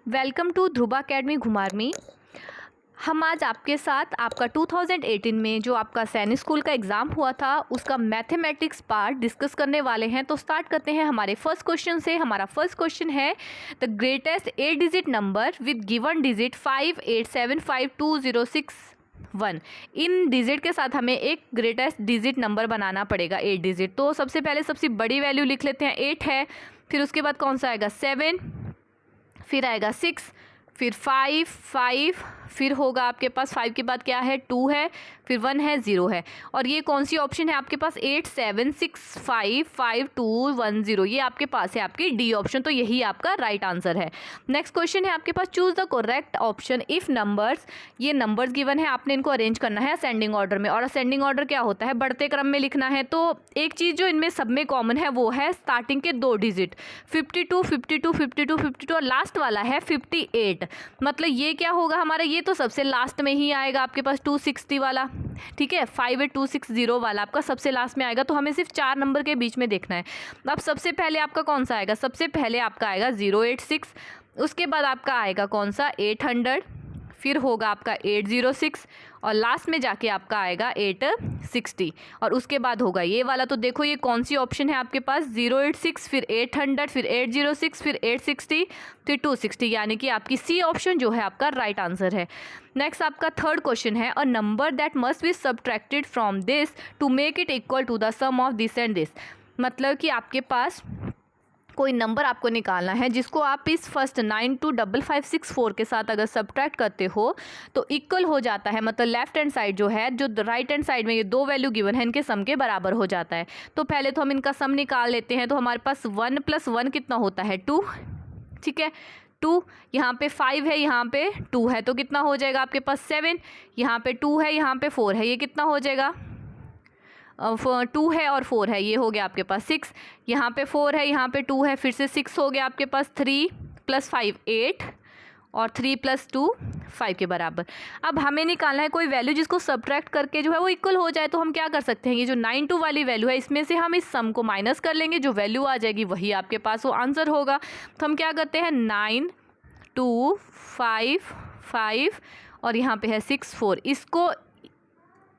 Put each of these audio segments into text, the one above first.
Welcome to Dhruva academy घुमारवी। हम आज आपके साथ आपका 2018 में जो आपका सैनिक स्कूल का एग्ज़ाम हुआ था उसका मैथमेटिक्स पार्ट डिस्कस करने वाले हैं। तो स्टार्ट करते हैं हमारे फर्स्ट क्वेश्चन से। हमारा फर्स्ट क्वेश्चन है the greatest 8 digit number with given digit 58752061। In digit के साथ हमें एक ग्रेटेस्ट डिजिट नंबर बनाना पड़ेगा 8 डिजिट। तो सबसे पहले सबसे बड़ी वैल्यू लिख लेते हैं 8 है, फिर उसके बाद कौन सा आएगा 7, फिर आएगा 6, फिर 5, फिर होगा आपके पास 5 के बाद क्या है 2 है, फिर 1 है 0 है। और ये कौन सी ऑप्शन है आपके पास 87655210, ये आपके पास है आपकी डी ऑप्शन। तो यही आपका राइट आंसर है। नेक्स्ट क्वेश्चन है आपके पास choose the correct option if numbers, ये नंबर्स गिवन है, आपने इनको अरेंज करना है असेंडिंग ऑर्डर में। और असेंडिंग ऑर्डर क्या होता है, बढ़ते क्रम में लिखना है। तो एक चीज़ जो इनमें सब में कॉमन है वो है स्टार्टिंग के 2 डिजिट 52, 52, 52, 52 और लास्ट वाला है 58। मतलब ये क्या होगा हमारा, ये तो सबसे लास्ट में ही आएगा आपके पास 260 वाला, ठीक है 58260 वाला आपका सबसे लास्ट में आएगा। तो हमें सिर्फ 4 नंबर के बीच में देखना है। अब सबसे पहले आपका कौन सा आएगा, सबसे पहले आपका आएगा 086, उसके बाद आपका आएगा कौन सा 800, फिर होगा आपका 806 और लास्ट में जाके आपका आएगा 860 और उसके बाद होगा ये वाला। तो देखो ये कौन सी ऑप्शन है आपके पास 086, फिर 800, फिर 806, फिर 860, फिर 260, यानी कि आपकी सी ऑप्शन जो है आपका राइट आंसर है। नेक्स्ट आपका थर्ड क्वेश्चन है a number that must be subtracted from this to make it equal to the sum of this and this. मतलब कि आपके पास कोई नंबर आपको निकालना है जिसको आप इस फर्स्ट 925564 के साथ अगर सब्ट्रैक्ट करते हो तो इक्वल हो जाता है। मतलब लेफ्ट हैंड साइड जो है, जो राइट हैंड साइड में ये 2 वैल्यू गिवन है, इनके सम के बराबर हो जाता है। तो पहले तो हम इनका सम निकाल लेते हैं। तो हमारे पास 1 + 1 कितना होता है 2, ठीक है 2, यहाँ पे 5 है, यहाँ पे 2 है, तो कितना हो जाएगा आपके पास 7, यहाँ पे 2 है, यहाँ पे 4 है, ये कितना हो जाएगा 2 है और 4 है, ये हो गया आपके पास 6, यहाँ पे 4 है, यहाँ पे 2 है, फिर से 6 हो गया आपके पास 3 + 5 8 और 3 + 2 5 के बराबर। अब हमें निकालना है कोई वैल्यू जिसको सब्ट्रैक्ट करके जो है वो इक्वल हो जाए। तो हम क्या कर सकते हैं, ये जो 92 वाली वैल्यू है इसमें से हम इस सम को माइनस कर लेंगे, जो वैल्यू आ जाएगी वही आपके पास वो आंसर होगा। तो हम क्या करते हैं 9 2 5 5 और यहाँ पे है 6 4, इसको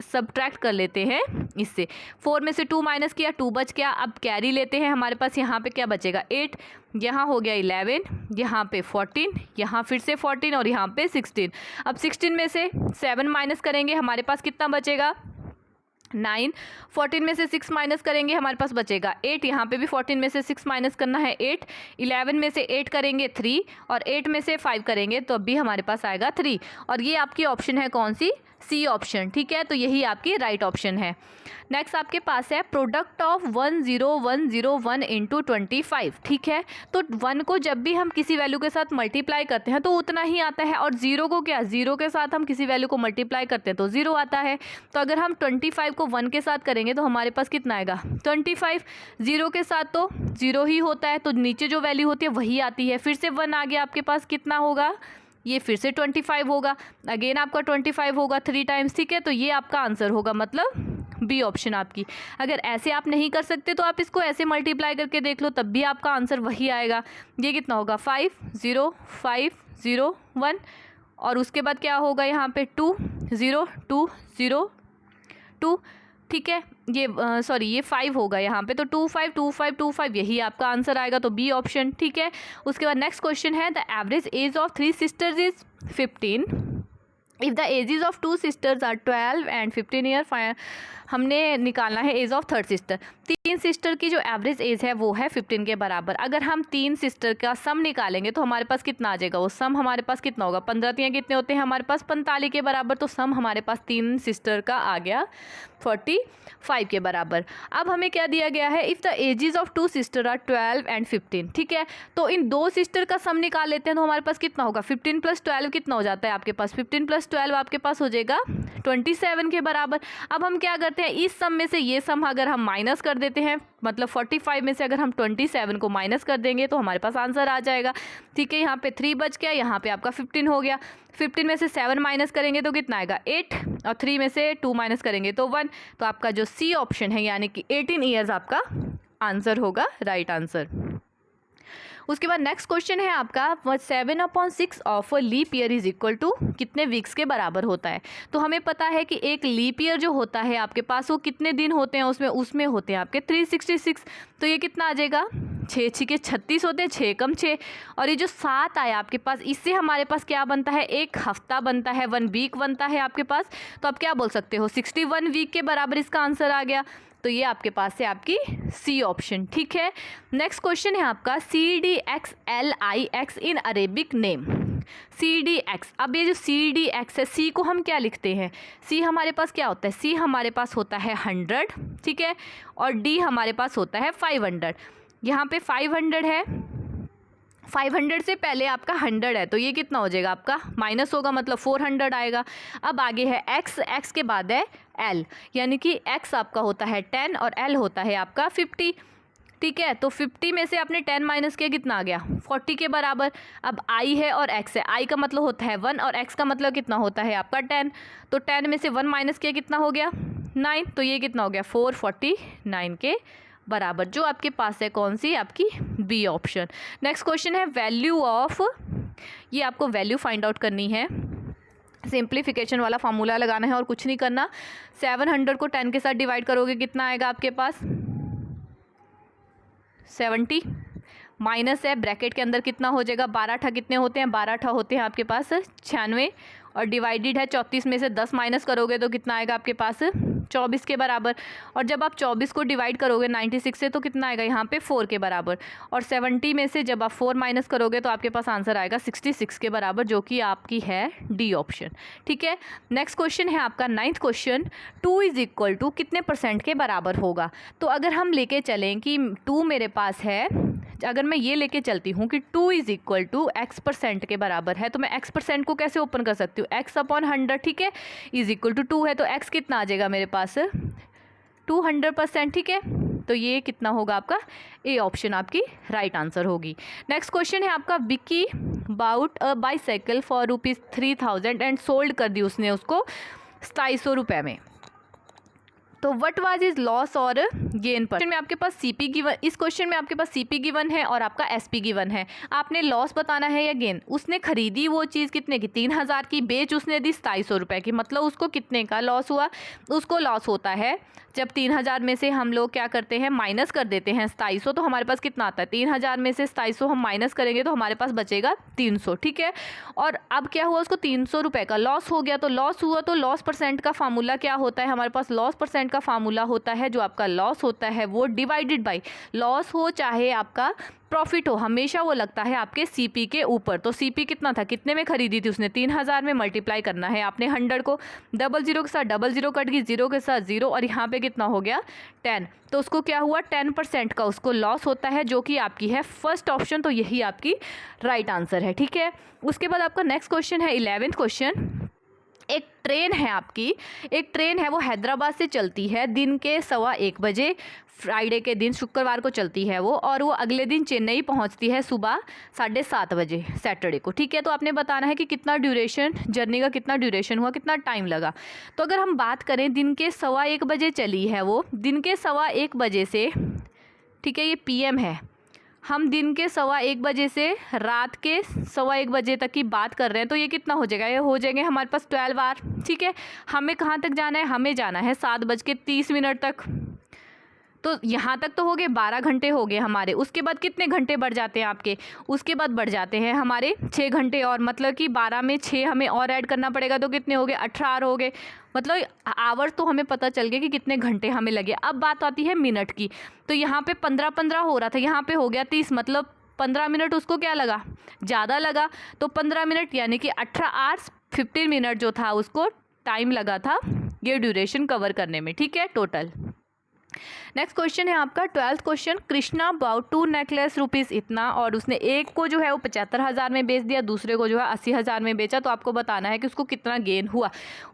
सब्ट्रैक्ट कर लेते हैं इससे। 4 में से 2 माइनस किया 2 बच गया। अब कैरी लेते हैं, हमारे पास यहाँ पे क्या बचेगा 8, यहाँ हो गया 11, यहाँ पे 14, यहाँ फिर से 14 और यहाँ पे 16। अब 16 में से 7 माइनस करेंगे, हमारे पास कितना बचेगा 9, 14 में से 6 माइनस करेंगे, हमारे पास बचेगा 8, यहाँ पे भी 14 में से 6 माइनस करना है 8, 11 में से 8 करेंगे 3 और 8 में से 5 करेंगे तो अभी हमारे पास आएगा 3। और ये आपकी ऑप्शन है कौन सी, सी ऑप्शन, ठीक है। तो यही आपकी राइट ऑप्शन है। नेक्स्ट आपके पास है प्रोडक्ट ऑफ 10101 × 25, ठीक है। तो 1 को जब भी हम किसी वैल्यू के साथ मल्टीप्लाई करते हैं तो उतना ही आता है, और 0 को क्या, 0 के साथ हम किसी वैल्यू को मल्टीप्लाई करते हैं तो 0 आता है। तो अगर हम 25 को 1 के साथ करेंगे तो हमारे पास कितना आएगा 25, 0 के साथ तो 0 ही होता है, तो नीचे जो वैल्यू होती है वही आती है। फिर से 1 आ गया आपके पास, कितना होगा ये फिर से 25 होगा, अगेन आपका 25 होगा 3 टाइम्स, ठीक है। तो ये आपका आंसर होगा, मतलब बी ऑप्शन आपकी। अगर ऐसे आप नहीं कर सकते तो आप इसको ऐसे मल्टीप्लाई करके देख लो, तब भी आपका आंसर वही आएगा। ये कितना होगा 5 0 5 0 1 और उसके बाद क्या होगा यहाँ पे 2 0 2 0 2, ठीक है। ये सॉरी ये 5 होगा यहाँ पे, तो 2 5 2 5 2 5 यही आपका आंसर आएगा, तो बी ऑप्शन, ठीक है। उसके बाद नेक्स्ट क्वेश्चन है the average age of 3 sisters is 15 if the ages of 2 sisters are 12 and 15 year. हमने निकालना है as of 3rd sister. 3 sister की जो एवरेज एज है वो है 15 के बराबर। अगर हम 3 सिस्टर का सम निकालेंगे तो हमारे पास कितना आ जाएगा, वो सम हमारे पास कितना होगा 15 3 कितने होते हैं हमारे पास 45 के बराबर। तो सम हमारे पास 3 सिस्टर का आ गया 45 के बराबर। अब हमें क्या दिया गया है, if the ages of 2 sister are 12 and 15, ठीक है। तो इन 2 सिस्टर का सम निकाल लेते हैं तो हमारे पास कितना होगा 15 + 12 कितना हो जाता है आपके पास, 15 + 12 आपके पास हो जाएगा 27 के बराबर। अब हम क्या करते हैं, इस सम में से ये सम अगर हम माइनस कर देते हैं, मतलब 45 में से अगर हम 27 को माइनस कर देंगे तो हमारे पास आंसर आ जाएगा, ठीक है। यहाँ पे 3 बच गया, यहाँ पे आपका 15 हो गया। 15 में से 7 माइनस करेंगे तो कितना आएगा 8 और 3 में से 2 माइनस करेंगे तो 1। तो आपका जो सी ऑप्शन है यानी कि 18 ईयर्स आपका आंसर होगा, राइट आंसर। उसके बाद नेक्स्ट क्वेश्चन है आपका 7/6 of leap year is equal to कितने वीक्स के बराबर होता है। तो हमें पता है कि एक लीप ईयर जो होता है आपके पास वो कितने दिन होते हैं, उसमें होते हैं आपके 366। तो ये कितना आ जाएगा, 6 के 36 होते हैं, 6 कम 6, और ये जो 7 आया आपके पास, इससे हमारे पास क्या बनता है, एक हफ्ता बनता है, 1 वीक बनता है आपके पास। तो आप क्या बोल सकते हो, 61 वीक के बराबर इसका आंसर आ गया। तो ये आपके पास है आपकी सी ऑप्शन। ठीक है, नेक्स्ट क्वेश्चन है आपका CDXLIX इन अरेबिक नेम। CDX, अब ये जो CDX है, सी को हम क्या लिखते हैं, सी हमारे पास क्या होता है, सी हमारे पास होता है 100, ठीक है, और डी हमारे पास होता है 500। यहाँ पे 500 है, 500 से पहले आपका 100 है, तो ये कितना हो जाएगा आपका, माइनस होगा, मतलब 400 आएगा। अब आगे है x, x के बाद है l, यानी कि x आपका होता है 10 और l होता है आपका 50। ठीक है, तो 50 में से आपने 10 माइनस किया, कितना आ गया, 40 के बराबर। अब i है और x है, i का मतलब होता है 1 और x का मतलब कितना होता है आपका 10। तो 10 में से 1 माइनस किया, कितना हो गया 9, तो ये कितना हो गया 449 के बराबर, जो आपके पास है कौन सी, आपकी बी ऑप्शन। नेक्स्ट क्वेश्चन है वैल्यू ऑफ, ये आपको वैल्यू फाइंड आउट करनी है, सिंप्लीफिकेशन वाला फार्मूला लगाना है और कुछ नहीं करना। 700 को 10 के साथ डिवाइड करोगे, कितना आएगा आपके पास 70, माइनस है ब्रैकेट के अंदर कितना हो जाएगा, 12 कितने होते हैं, 12 होते हैं आपके पास 96, और डिवाइडेड है 34 में से 10 माइनस करोगे तो कितना आएगा आपके पास 24 के बराबर। और जब आप 24 को डिवाइड करोगे 96 से तो कितना आएगा यहाँ पे 4 के बराबर, और 70 में से जब आप 4 माइनस करोगे तो आपके पास आंसर आएगा 66 के बराबर, जो कि आपकी है डी ऑप्शन। ठीक है, नेक्स्ट क्वेश्चन है आपका 9th question, 2 is equal to कितने % के बराबर होगा। तो अगर हम लेके चलें कि 2 मेरे पास है, अगर मैं ये लेके चलती हूँ कि 2 इज इक्वल टू x% के बराबर है, तो मैं x% को कैसे ओपन कर सकती हूँ, x/100, ठीक है, इज इक्वल टू 2 है, तो x कितना आ जाएगा मेरे पास 200%। ठीक है, तो ये कितना होगा आपका, ए ऑप्शन आपकी राइट आंसर होगी। नेक्स्ट क्वेश्चन है आपका Vicky bought a bicycle for ₹3000 and sold कर दी उसने उसको 2700 रुपये में। तो व्हाट वाज इज लॉस और गेन पर में आपके पास सीपी गिवन, इस क्वेश्चन में आपके पास सीपी गिवन है और आपका एसपी गिवन है। आपने लॉस बताना है या गेन। उसने खरीदी वो चीज़ कितने की, 3000 की, बेच उसने दी 2700 रुपये की, मतलब उसको कितने का लॉस हुआ। उसको लॉस होता है जब 3000 में से हम लोग क्या करते हैं, माइनस कर देते हैं 2700, तो हमारे पास कितना आता है, 3000 में से 2700 हम माइनस करेंगे तो हमारे पास बचेगा 300। ठीक है, और अब क्या हुआ, उसको 300 रुपये का लॉस हो गया। तो लॉस हुआ तो लॉस % का फार्मूला क्या होता है, हमारे पास लॉस % का फार्मूला होता है, जो आपका लॉस होता है वो डिवाइडेड बाई, लॉस हो चाहे आपका प्रॉफिट हो, हमेशा वो लगता है आपके सीपी के ऊपर। तो सीपी कितना था, कितने में खरीदी थी उसने, 3000 में, मल्टीप्लाई करना है आपने 100 को, 00 के साथ 00 कट गई, 0 के साथ 0, और यहाँ पे कितना हो गया 10। तो उसको क्या हुआ, 10% का उसको लॉस होता है, जो कि आपकी है फर्स्ट ऑप्शन। तो यही आपकी राइट आंसर है। ठीक है, उसके बाद आपका नेक्स्ट क्वेश्चन है 11th क्वेश्चन। एक ट्रेन है आपकी, एक ट्रेन है वो हैदराबाद से चलती है दिन के 1:15 बजे, फ्राइडे के दिन, शुक्रवार को चलती है वो, और वो अगले दिन चेन्नई पहुंचती है सुबह 7:30 बजे सैटरडे को। ठीक है, तो आपने बताना है कि कितना ड्यूरेशन, जर्नी का कितना ड्यूरेशन हुआ, कितना टाइम लगा। तो अगर हम बात करें दिन के 1:15 बजे चली है वो, दिन के 1:15 बजे से, ठीक है, ये PM है, हम दिन के 1:15 बजे से रात के 1:15 बजे तक की बात कर रहे हैं, तो ये कितना हो जाएगा, ये हो जाएंगे हमारे पास 12 आवर। ठीक है, हमें कहाँ तक जाना है, हमें जाना है 7:30 तक। तो यहाँ तक तो हो गए 12 घंटे हो गए हमारे। उसके बाद कितने घंटे बढ़ जाते हैं आपके, उसके बाद बढ़ जाते हैं हमारे 6 घंटे और, मतलब कि 12 में 6 हमें और ऐड करना पड़ेगा, तो कितने हो गए 18 आवर हो गए। मतलब आवर्स तो हमें पता चल गया कि कितने घंटे हमें लगे। अब बात आती है मिनट की, तो यहाँ पे 15 हो रहा था, यहाँ पे हो गया 30, मतलब 15 मिनट उसको क्या लगा, ज़्यादा लगा। तो 15 मिनट यानी कि 18 आवर्स 15 मिनट जो था उसको टाइम लगा था ये ड्यूरेशन कवर करने में। ठीक है, टोटल। नेक्स्ट क्वेश्चन है आपका 12th question. Krishna bought 2 necklace rupees इतना, और उसने एक को जो है वो 75,000 में बेच दिया, दूसरे को जो है 80,000 में बेचा। तो आपको बताना है कि उसको कितना गेन हुआ।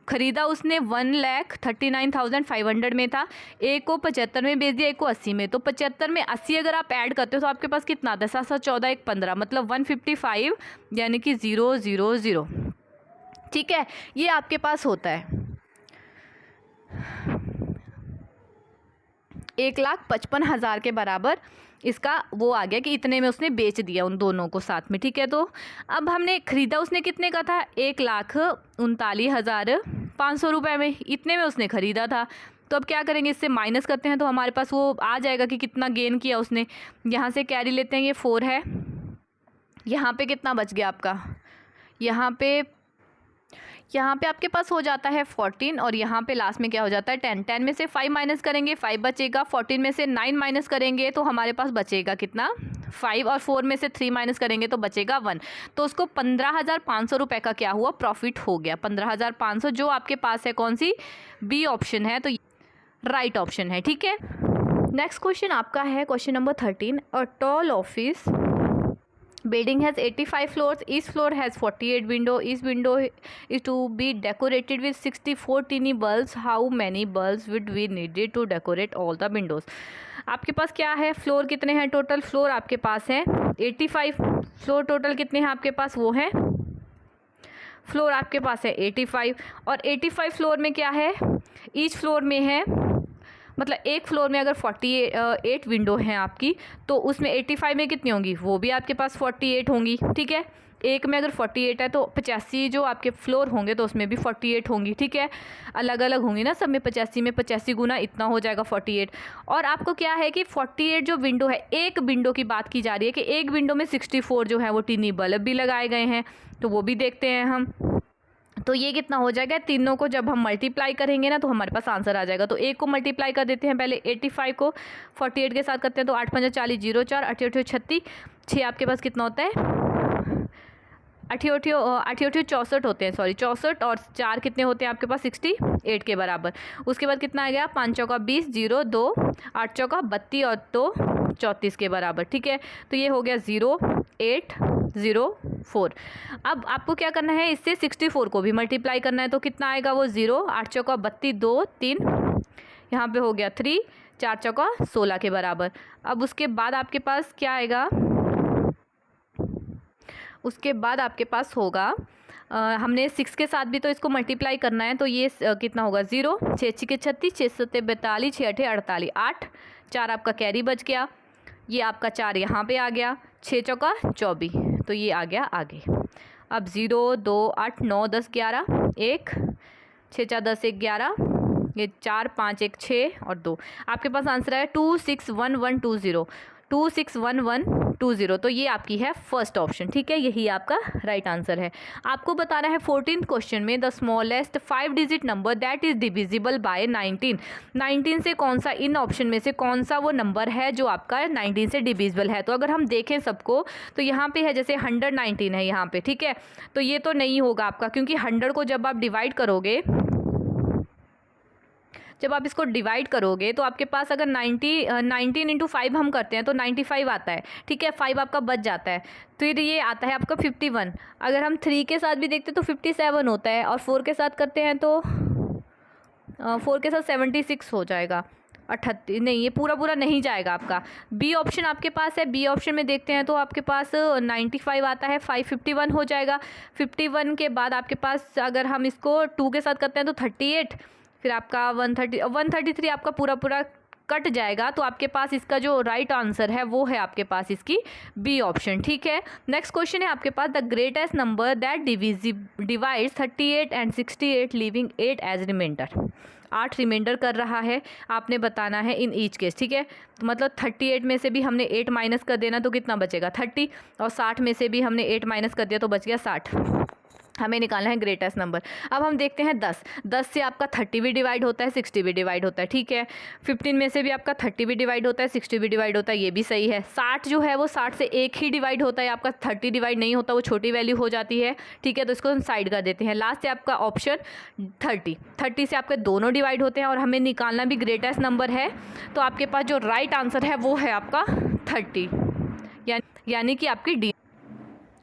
खरीदा उसने 1,39,500 में था, एक को 75 में बेच दिया, एक को 80 में। तो 75 में 80 अगर आप ऐड करते हो तो आपके पास कितना आता है, 7 7 14 1 15, मतलब 155, यानी कि 000। ठीक है, ये आपके पास होता है 1,55,000 के बराबर इसका वो आ गया कि इतने में उसने बेच दिया उन दोनों को साथ में, ठीक है। तो अब हमने ख़रीदा उसने कितने का था, 1,39,500 रुपये में, इतने में उसने ख़रीदा था। तो अब क्या करेंगे, इससे माइनस करते हैं तो हमारे पास वो आ जाएगा कि कितना गेन किया उसने। यहाँ से कैरी लेते हैं, ये 4 है, यहाँ पे कितना बच गया आपका, यहाँ पे आपके पास हो जाता है 14 और यहाँ पे लास्ट में क्या हो जाता है 10। 10 में से 5 माइनस करेंगे 5 बचेगा, 14 में से 9 माइनस करेंगे तो हमारे पास बचेगा कितना 5, और 4 में से 3 माइनस करेंगे तो बचेगा 1। तो उसको 15,500 रुपये का क्या हुआ, प्रॉफिट हो गया 15,500, जो आपके पास है कौन सी, बी ऑप्शन है, तो राइट ऑप्शन है, ठीक है। नेक्स्ट क्वेश्चन आपका है question number 13। A tall office building has 85 floors, each floor has 48 window, each window is to be decorated with 64 teeny bulbs. How many bulbs would we needed to decorate all the windows? आपके पास क्या है, floor कितने हैं total, floor आपके पास है 85, floor total कितने हैं आपके पास, वो है फ्लोर आपके पास है 85, और 85 फ्लोर में क्या है, ईच फ्लोर में है, मतलब एक फ्लोर में अगर 48 विंडो हैं आपकी, तो उसमें 85 में कितनी होंगी, वो भी आपके पास 48 होंगी, ठीक है। एक में अगर 48 है तो 85 जो आपके फ्लोर होंगे तो उसमें भी 48 होंगी, ठीक है। अलग अलग होंगी ना सब में 85 में 85 गुना इतना हो जाएगा 48। और आपको क्या है कि 48 जो विंडो है, एक विंडो की बात की जा रही है कि एक विंडो में 64 जो है वो टीनी बल्ब भी लगाए गए हैं, तो वो भी देखते हैं हम। तो ये कितना हो जाएगा, तीनों को जब हम मल्टीप्लाई करेंगे ना तो हमारे पास आंसर आ जाएगा। तो एक को मल्टीप्लाई कर देते हैं पहले, 85 को 48 के साथ करते हैं तो 8 5 40 0 4 8 8 36 6 आपके पास कितना होता है, 8 8 64 होते हैं, सॉरी 64, और 4 कितने होते हैं आपके पास 68 के बराबर। उसके बाद कितना आ गया, 5 चौका 20 0 2 8 चौका 32 और 2 34 के बराबर, ठीक है। तो ये हो गया 0 8 0 4। अब आपको क्या करना है, इससे 64 को भी मल्टीप्लाई करना है, तो कितना आएगा वो 0 8 चौका 32 2 3, यहाँ पे हो गया 3 4 चौका 16 के बराबर। अब उसके बाद आपके पास क्या आएगा, उसके बाद आपके पास होगा हमने 6 के साथ भी तो इसको मल्टीप्लाई करना है, तो ये कितना होगा 0 6 6 36 6 7 42 6 8 48 8 4 आपका कैरी बच गया, ये आपका 4 यहाँ पे आ गया, 6 चौका 24, तो ये आ गया आगे। अब 0 2 8 9 10 11 1 6 4 10 1 11, ये 4 5 1 6 और 2, आपके पास आंसर है 261120 261120। तो ये आपकी है फर्स्ट ऑप्शन, ठीक है, यही आपका राइट आंसर है। आपको बताना है 14th क्वेश्चन में the smallest 5 digit number that is divisible by 19। 19 से कौन सा, इन ऑप्शन में से कौन सा वो नंबर है जो आपका 19 से डिविजिबल है। तो अगर हम देखें सबको तो यहाँ पे है जैसे 119 है यहाँ पे, ठीक है, तो ये तो नहीं होगा आपका, क्योंकि 100 को जब आप डिवाइड करोगे, जब आप इसको डिवाइड करोगे तो आपके पास अगर 19 इंटू 5 हम करते हैं तो 95 आता है, ठीक है, 5 आपका बच जाता है, फिर ये आता है आपका 51। अगर हम 3 के साथ भी देखते हैं तो 57 होता है, और 4 के साथ करते हैं तो 4 के साथ 76 हो जाएगा, 38 नहीं, ये पूरा नहीं जाएगा आपका। बी ऑप्शन आपके पास है, बी ऑप्शन में देखते हैं तो आपके पास 95 आता है, 551 हो जाएगा। 51 के बाद आपके पास अगर हम इसको 2 के साथ करते हैं तो 38, फिर आपका 133 आपका पूरा कट जाएगा। तो आपके पास इसका जो राइट आंसर है वो है आपके पास इसकी बी ऑप्शन, ठीक है। नेक्स्ट क्वेश्चन है आपके पास the greatest number that divides 38 and 68 leaving 8 as remainder. 8 remainder कर रहा है, आपने बताना है इन ईच केस, ठीक है। तो मतलब 38 में से भी हमने 8 माइनस कर देना तो कितना बचेगा 30, और 60 में से भी हमने 8 माइनस कर दिया तो बच गया 60। हमें निकालना है ग्रेटेस्ट नंबर। अब हम देखते हैं 10 से आपका 30 भी डिवाइड होता है, 60 भी डिवाइड होता है, ठीक है। 15 में से भी आपका 30 भी डिवाइड होता है, 60 भी डिवाइड होता है, ये भी सही है। 60 जो है वो 60 से एक ही डिवाइड होता है, आपका 30 डिवाइड नहीं होता, वो छोटी वैल्यू हो जाती है, ठीक है। तो इसको हम साइड कर देते हैं। लास्ट से आपका ऑप्शन 30 से आपके दोनों डिवाइड होते हैं, और हमें निकालना भी ग्रेटेस्ट नंबर है, तो आपके पास जो राइट आंसर है वो है आपका 30, यानी कि आपकी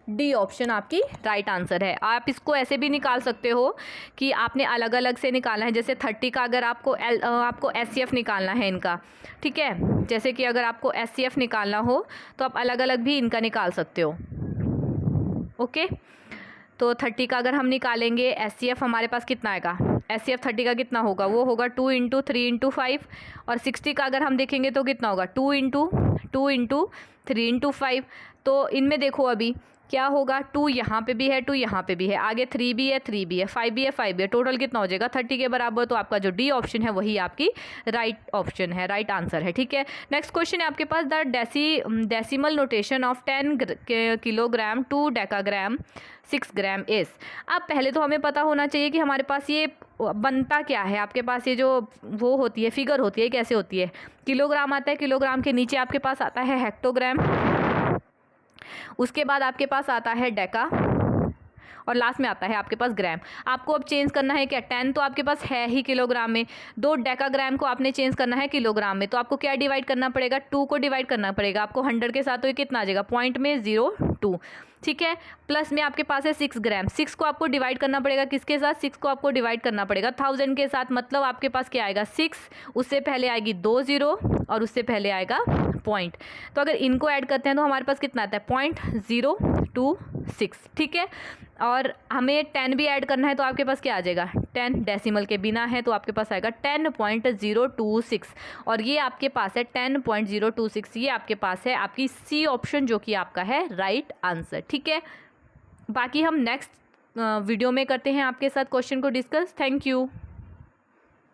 डी ऑप्शन आपकी राइट आंसर है। आप इसको ऐसे भी निकाल सकते हो कि आपने अलग अलग से निकालना है, जैसे 30 का अगर आपको SCF निकालना है इनका, ठीक है, जैसे कि अगर आपको SCF निकालना हो तो आप अलग अलग भी इनका निकाल सकते हो, ओके। तो 30 का अगर हम निकालेंगे SCF हमारे पास कितना आएगा, HCF 30 का कितना होगा, वो होगा 2 × 3 × 5, और 60 का अगर हम देखेंगे तो कितना होगा 2 × 3 × 5। तो इनमें देखो अभी क्या होगा, 2 यहाँ पे भी है, 2 यहाँ पे भी है, आगे 3 भी है, 3 भी है, 5 भी है, 5 भी है, टोटल कितना हो जाएगा 30 के बराबर। तो आपका जो डी ऑप्शन है वही आपकी राइट ऑप्शन है, राइट आंसर है। ठीक है, नेक्स्ट क्वेश्चन है आपके पास, the decimal notation of 10 kilogram to decagram 6 gram is. अब पहले तो हमें पता होना चाहिए कि हमारे पास ये बनता क्या है। आपके पास ये जो वो होती है फिगर होती है कैसे होती है, किलोग्राम आता है, किलोग्राम के नीचे आपके पास आता है हेक्टोग्राम, उसके बाद आपके पास आता है डेका, और लास्ट में आता है आपके पास ग्राम। आपको अब चेंज करना है क्या, 10 तो आपके पास है ही किलोग्राम में, 2 डेकाग्राम को आपने चेंज करना है किलोग्राम में। तो आपको क्या डिवाइड करना पड़ेगा, 2 को डिवाइड करना पड़ेगा आपको 100 के साथ, तो ये कितना आ जाएगा पॉइंट में 0.2। ठीक है, प्लस में आपके पास है 6 ग्राम, 6 को आपको डिवाइड करना पड़ेगा किसके साथ, 6 को आपको डिवाइड करना पड़ेगा 1000 के साथ। मतलब आपके पास क्या आएगा 6, उससे पहले आएगी 2 0 और उससे पहले आएगा पॉइंट। तो अगर इनको ऐड करते हैं तो हमारे पास कितना आता है 0.026। ठीक है, और हमें 10 भी ऐड करना है तो आपके पास क्या आ जाएगा 10 डेसिमल के बिना है तो आपके पास आएगा 10.026, और ये आपके पास है 10.026। ये आपके पास है आपकी सी ऑप्शन जो कि आपका है राइट आंसर। ठीक है, बाकी हम नेक्स्ट वीडियो में करते हैं आपके साथ क्वेश्चन को डिस्कस। Thank you.